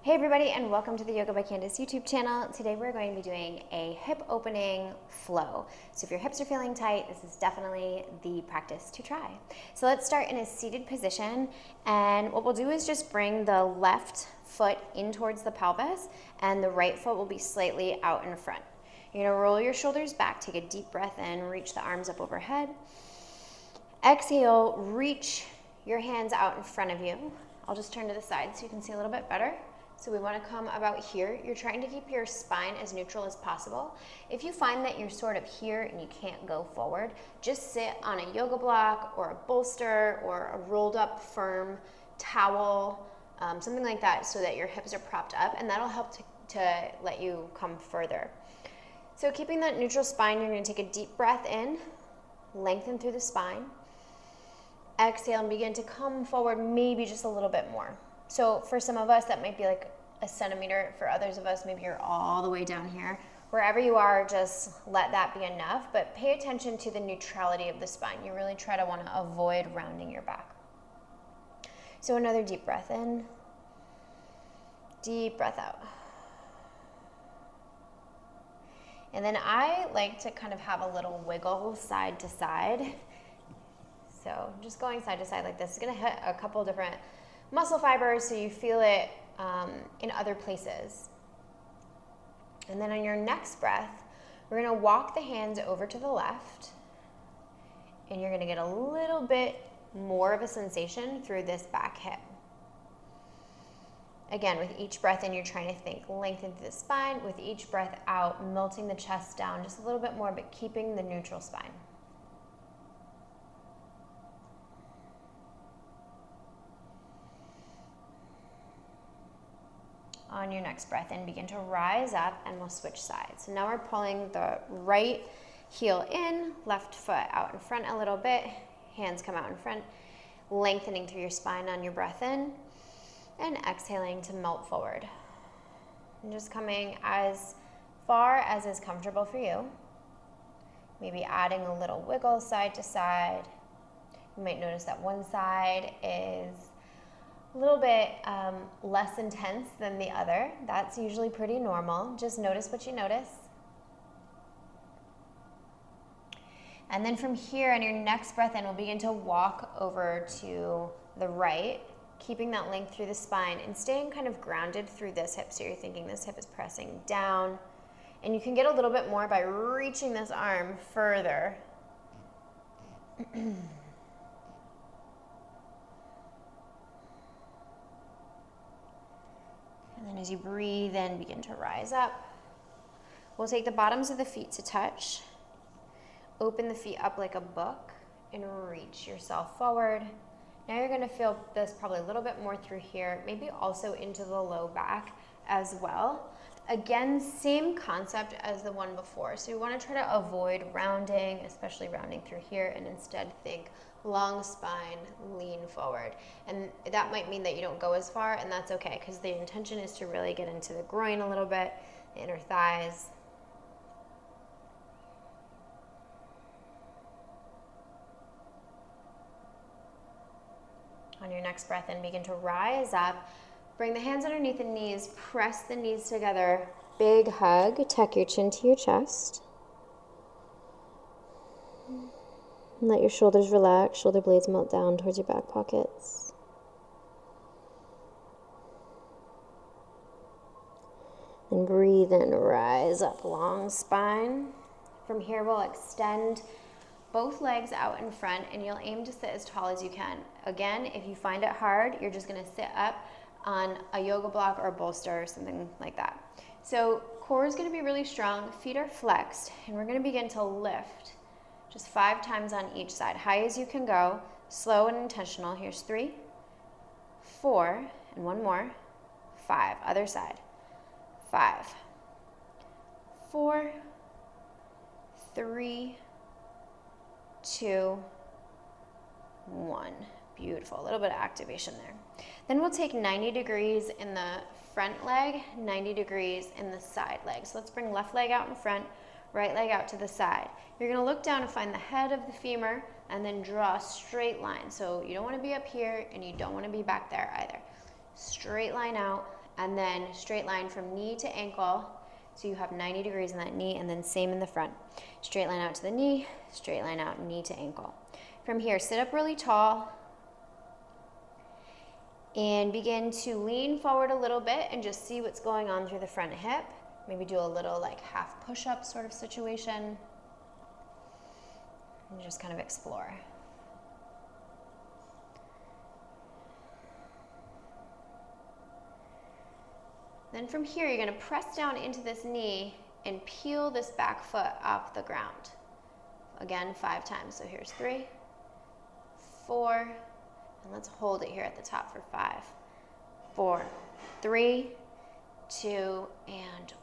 Hey everybody, and welcome to the Yoga by Candace YouTube channel. Today we're going to be doing a hip opening flow. So if your hips are feeling tight, this is definitely the practice to try. So let's start in a seated position, and what we'll do is just bring the left foot in towards the pelvis, and the right foot will be slightly out in front. You're gonna roll your shoulders back, take a deep breath in, reach the arms up overhead. Exhale, reach your hands out in front of you. I'll just turn to the side so you can see a little bit better. So we want to come about here. You're trying to keep your spine as neutral as possible. If you find that you're sort of here and you can't go forward, just sit on a yoga block or a bolster or a rolled up firm towel, something like that, so that your hips are propped up, and that'll help to let you come further. So keeping that neutral spine, you're going to take a deep breath in, lengthen through the spine. Exhale and begin to come forward maybe just a little bit more. So for some of us, that might be like a centimeter. For others of us, maybe you're all the way down here. Wherever you are, just let that be enough, but pay attention to the neutrality of the spine. You really try to want to avoid rounding your back. So another deep breath in, deep breath out. And then I like to kind of have a little wiggle side to side. So just going side to side like this is going to hit a couple different muscle fibers so you feel it in other places. And then on your next breath, we're going to walk the hands over to the left, and you're going to get a little bit more of a sensation through this back hip. Again, with each breath in, you're trying to think lengthen through the spine. With each breath out, melting the chest down just a little bit more, but keeping the neutral spine. On your next breath in, begin to rise up, and we'll switch sides. So now we're pulling the right heel in, left foot out in front a little bit, hands come out in front, lengthening through your spine on your breath in, and exhaling to melt forward. And just coming as far as is comfortable for you. Maybe adding a little wiggle side to side. You might notice that one side is a little bit less intense than the other. That's usually pretty normal. Just notice what you notice. And then from here, on your next breath in, we'll begin to walk over to the right, keeping that length through the spine and staying kind of grounded through this hip. So you're thinking this hip is pressing down. And you can get a little bit more by reaching this arm further. And then as you breathe in, begin to rise up. We'll take the bottoms of the feet to touch. Open the feet up like a book and reach yourself forward. Now you're going to feel this probably a little bit more through here, maybe also into the low back as well. Again, same concept as the one before. So you want to try to avoid rounding, especially rounding through here, and instead think long spine, lean forward. And that might mean that you don't go as far, and that's okay, because the intention is to really get into the groin a little bit, the inner thighs. On your next breath in, begin to rise up. Bring the hands underneath the knees, press the knees together. Big hug, tuck your chin to your chest. Let your shoulders relax, shoulder blades melt down towards your back pockets. And breathe in, rise up, long spine. From here, we'll extend both legs out in front, and you'll aim to sit as tall as you can. Again, if you find it hard, you're just gonna sit up on a yoga block or a bolster or something like that. So core is going to be really strong, feet are flexed, and we're going to begin to lift just 5 times on each side, high as you can go, slow and intentional. Here's 3, 4, and one more, 5, other side, 5, 4, 3, 2, 1. Beautiful, a little bit of activation there. Then we'll take 90 degrees in the front leg, 90 degrees in the side leg. So let's bring left leg out in front, right leg out to the side. You're gonna look down and find the head of the femur and then draw a straight line. So you don't wanna be up here and you don't wanna be back there either. Straight line out, and then straight line from knee to ankle. So you have 90 degrees in that knee, and then same in the front. Straight line out to the knee, straight line out, knee to ankle. From here, sit up really tall and begin to lean forward a little bit and just see what's going on through the front hip. Maybe do a little like half push-up sort of situation. And just kind of explore. Then from here, you're gonna press down into this knee and peel this back foot off the ground. Again, 5 times. So here's 3, 4, and let's hold it here at the top for 5, 4, 3, 2, and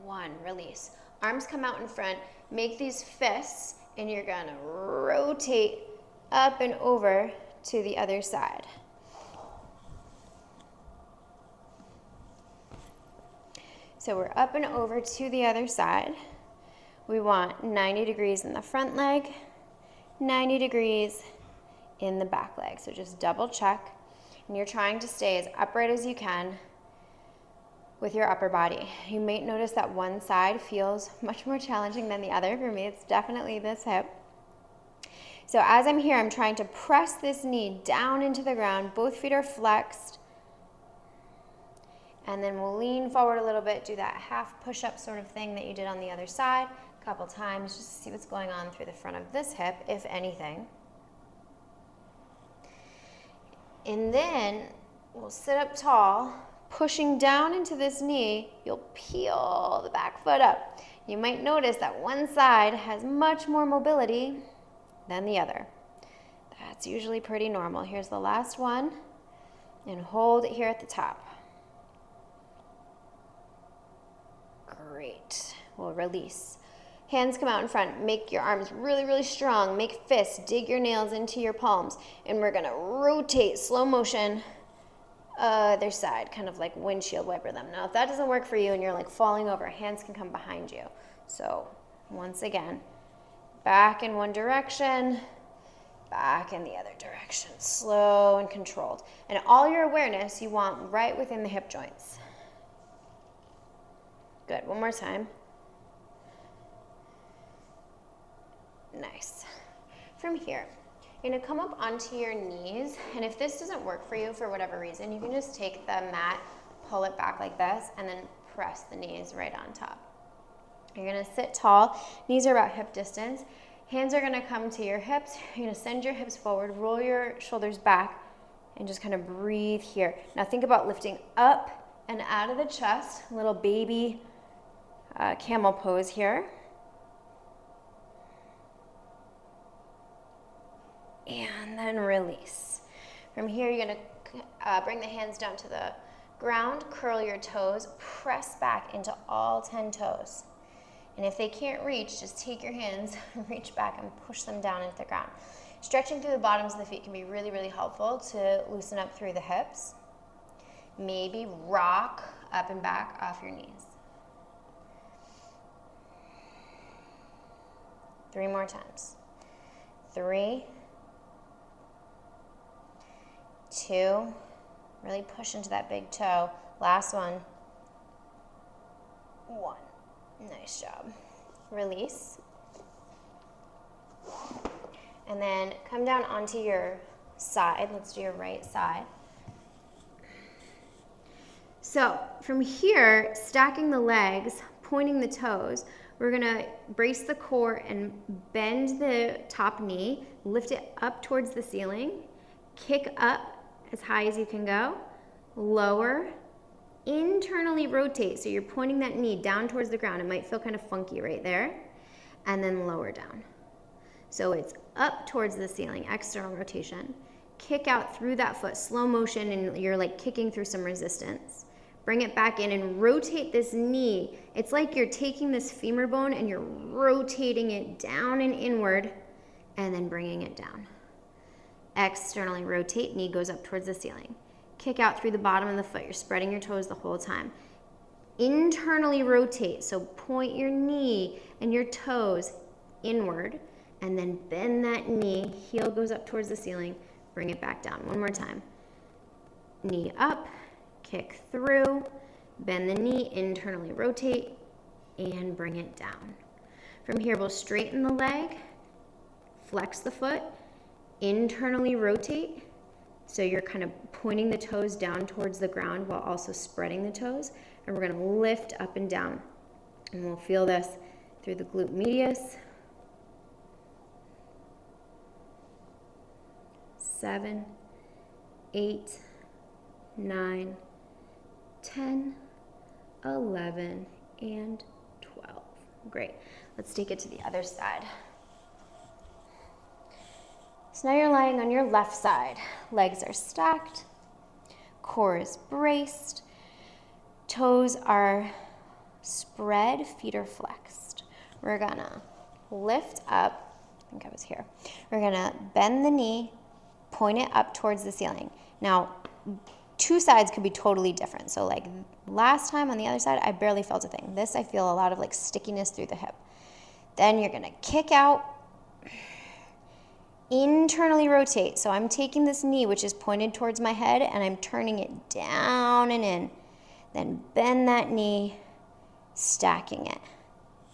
1. Release. Arms come out in front. Make these fists, and you're gonna rotate up and over to the other side. So we're up and over to the other side. We want 90 degrees in the front leg, 90 degrees in the back leg. So just double check. And you're trying to stay as upright as you can with your upper body. You may notice that one side feels much more challenging than the other. For me, it's definitely this hip. So as I'm here, I'm trying to press this knee down into the ground. Both feet are flexed. And then we'll lean forward a little bit, do that half push-up sort of thing that you did on the other side a couple times, just to see what's going on through the front of this hip, if anything. And then we'll sit up tall, pushing down into this knee. You'll peel the back foot up. You might notice that one side has much more mobility than the other. That's usually pretty normal. Here's the last one, and hold it here at the top. Great. We'll release. Hands come out in front. Make your arms really, really strong. Make fists. Dig your nails into your palms. And we're going to rotate, slow motion, other side, kind of like windshield wiper them. Now, if that doesn't work for you and you're like falling over, hands can come behind you. So once again, back in one direction, back in the other direction. Slow and controlled. And all your awareness you want right within the hip joints. Good. One more time. Nice. From here, you're going to come up onto your knees, and if this doesn't work for you for whatever reason, you can just take the mat, pull it back like this, and then press the knees right on top. You're going to sit tall. Knees are about hip distance. Hands are going to come to your hips. You're going to send your hips forward, roll your shoulders back, and just kind of breathe here. Now think about lifting up and out of the chest, little baby camel pose here. And then release. From here, you're going to bring the hands down to the ground, curl your toes, press back into all 10 toes. And if they can't reach, just take your hands, reach back and push them down into the ground. Stretching through the bottoms of the feet can be really, really helpful to loosen up through the hips. Maybe rock up and back off your knees. 3 more times. 3, 2, really push into that big toe. Last one. 1. Nice job. Release. And then come down onto your side. Let's do your right side. So from here, stacking the legs, pointing the toes, we're gonna brace the core and bend the top knee, lift it up towards the ceiling, kick up as high as you can go, lower, internally rotate. So you're pointing that knee down towards the ground. It might feel kind of funky right there. And then lower down. So it's up towards the ceiling, external rotation. Kick out through that foot, slow motion, and you're like kicking through some resistance. Bring it back in and rotate this knee. It's like you're taking this femur bone and you're rotating it down and inward and then bringing it down. Externally rotate, knee goes up towards the ceiling. Kick out through the bottom of the foot. You're spreading your toes the whole time. Internally rotate, so point your knee and your toes inward and then bend that knee. Heel goes up towards the ceiling. Bring it back down. One more time. Knee up. kick through, bend the knee, internally rotate, and bring it down. From here, we'll straighten the leg, flex the foot, internally rotate. So you're kind of pointing the toes down towards the ground while also spreading the toes. And we're going to lift up and down. And we'll feel this through the glute medius. 7, 8, 9, 10, 11, and 12. Great. Let's take it to the other side. So now you're lying on your left side. Legs are stacked, core is braced, toes are spread, feet are flexed. We're gonna lift up, I think I was here. We're gonna bend the knee, point it up towards the ceiling. Now, two sides could be totally different. So like last time on the other side, I barely felt a thing. This, I feel a lot of like stickiness through the hip. Then you're gonna kick out, internally rotate. So I'm taking this knee, which is pointed towards my head, and I'm turning it down and in. Then bend that knee, stacking it.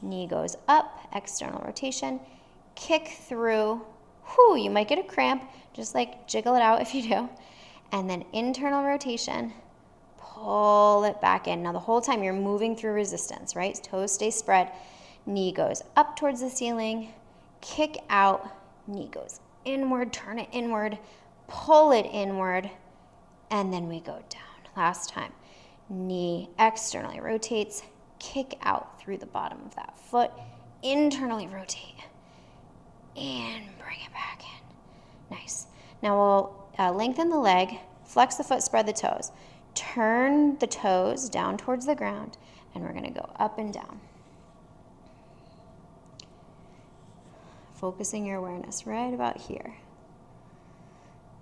Knee goes up, external rotation, kick through. Whew, you might get a cramp. Just like jiggle it out if you do. And then internal rotation, pull it back in. Now the whole time you're moving through resistance, right? Toes stay spread. Knee goes up towards the ceiling, kick out, knee goes inward, turn it inward, pull it inward, and then we go down. Last time, knee externally rotates, kick out through the bottom of that foot, internally rotate, and bring it back in. Nice. Now we'll lengthen the leg, flex the foot, spread the toes. Turn the toes down towards the ground, and we're gonna go up and down. Focusing your awareness right about here.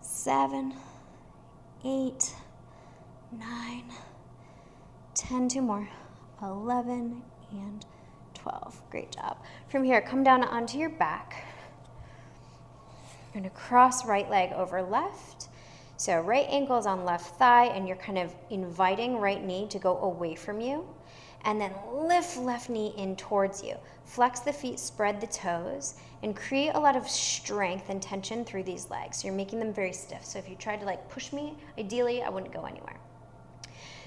7, 8, 9, 10, 2 more, 11, and 12. Great job. From here, come down onto your back. You're gonna cross right leg over left. So right ankle is on left thigh, and you're kind of inviting right knee to go away from you. And then lift left knee in towards you. Flex the feet, spread the toes, and create a lot of strength and tension through these legs. You're making them very stiff. So if you tried to like push me, ideally I wouldn't go anywhere.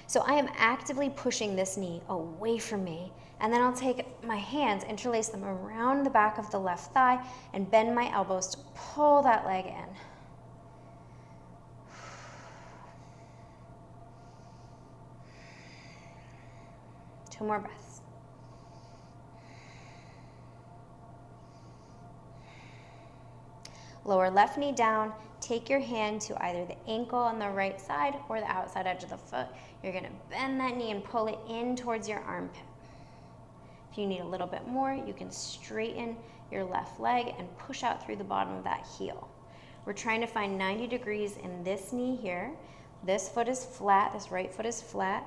So I am actively pushing this knee away from me, and then I'll take my hands, interlace them around the back of the left thigh, and bend my elbows to pull that leg in. Two more breaths. Lower left knee down. Take your hand to either the ankle on the right side or the outside edge of the foot. You're gonna bend that knee and pull it in towards your armpit. If you need a little bit more, you can straighten your left leg and push out through the bottom of that heel. We're trying to find 90 degrees in this knee here. This foot is flat, this right foot is flat.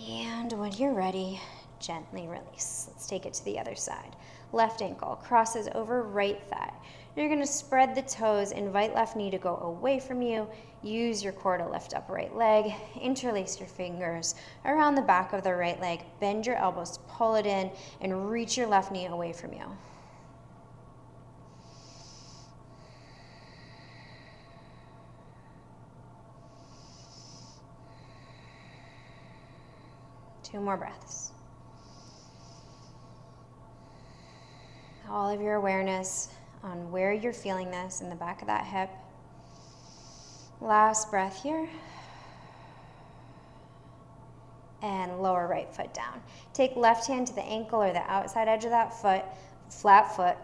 And when you're ready, gently release. Let's take it to the other side. Left ankle crosses over right thigh. You're gonna spread the toes, invite left knee to go away from you. Use your core to lift up right leg. Interlace your fingers around the back of the right leg. Bend your elbows, pull it in, and reach your left knee away from you. Two more breaths. All of your awareness on where you're feeling this in the back of that hip. Last breath here. And lower right foot down. Take left hand to the ankle or the outside edge of that foot, flat foot.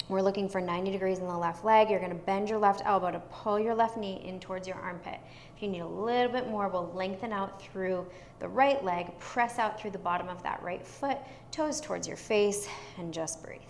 We're looking for 90 degrees in the left leg. You're gonna bend your left elbow to pull your left knee in towards your armpit. If you need a little bit more, we'll lengthen out through the right leg, press out through the bottom of that right foot, toes towards your face, and just breathe.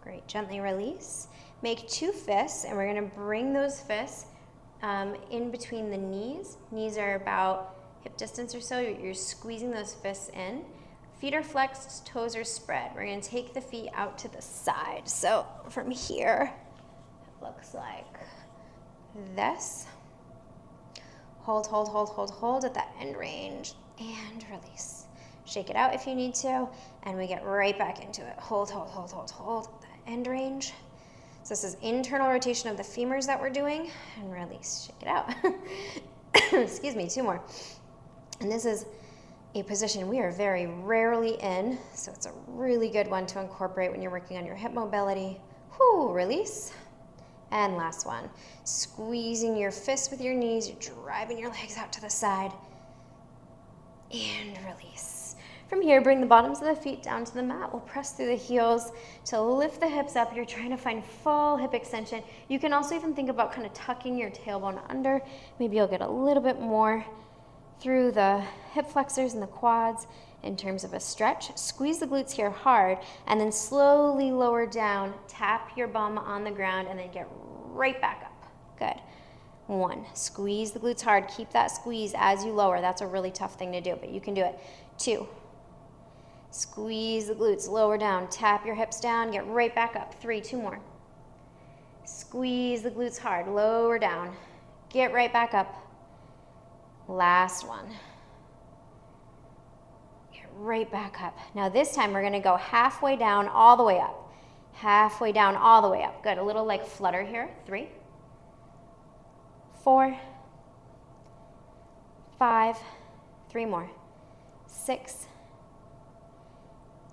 Great, gently release. Make two fists, and we're gonna bring those fists in between the knees. Knees are about hip distance or so. You're squeezing those fists in. Feet are flexed, toes are spread. We're gonna take the feet out to the side. So from here, it looks like this. Hold, hold, hold, hold, hold at that end range and release. Shake it out if you need to, and we get right back into it. Hold, hold, hold, hold, hold at that end range. So this is internal rotation of the femurs that we're doing, and release. Shake it out. Excuse me, 2 more. And this is a position we are very rarely in, so it's a really good one to incorporate when you're working on your hip mobility. Whoo, release. And last one, squeezing your fists with your knees, you're driving your legs out to the side, and release. From here, bring the bottoms of the feet down to the mat. We'll press through the heels to lift the hips up. You're trying to find full hip extension. You can also even think about kind of tucking your tailbone under. Maybe you'll get a little bit more through the hip flexors and the quads in terms of a stretch. Squeeze the glutes here hard, and then slowly lower down, tap your bum on the ground, and then get right back up. Good. 1, squeeze the glutes hard. Keep that squeeze as you lower. That's a really tough thing to do, but you can do it. 2, squeeze the glutes, lower down, tap your hips down, get right back up. 3, 2 more. Squeeze the glutes hard, lower down, get right back up. Last one. Get right back up. Now this time we're gonna go halfway down, all the way up. Halfway down, all the way up. Good, a little like flutter here. 3, 4, 5, 3 more. 6,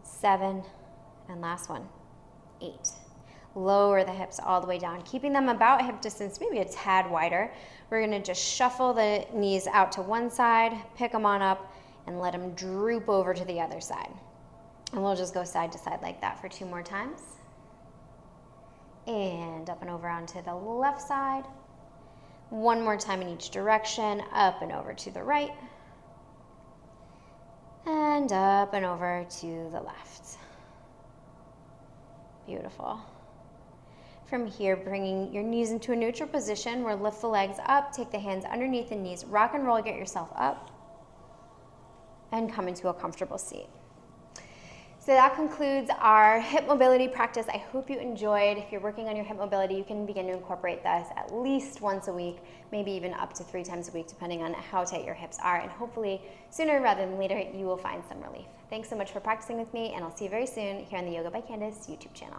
7, and last one, 8. Lower the hips all the way down, keeping them about hip distance, maybe a tad wider. We're gonna just shuffle the knees out to one side, pick them on up, and let them droop over to the other side. And we'll just go side to side like that for 2 more times. And up and over onto the left side. 1 more time in each direction, up and over to the right. And up and over to the left. Beautiful. From here, bringing your knees into a neutral position, we'll lift the legs up, take the hands underneath the knees, rock and roll, get yourself up, and come into a comfortable seat. So that concludes our hip mobility practice. I hope you enjoyed. If you're working on your hip mobility, you can begin to incorporate this at least once a week, maybe even up to 3 times a week, depending on how tight your hips are. And hopefully, sooner rather than later, you will find some relief. Thanks so much for practicing with me, and I'll see you very soon here on the Yoga by Candace YouTube channel.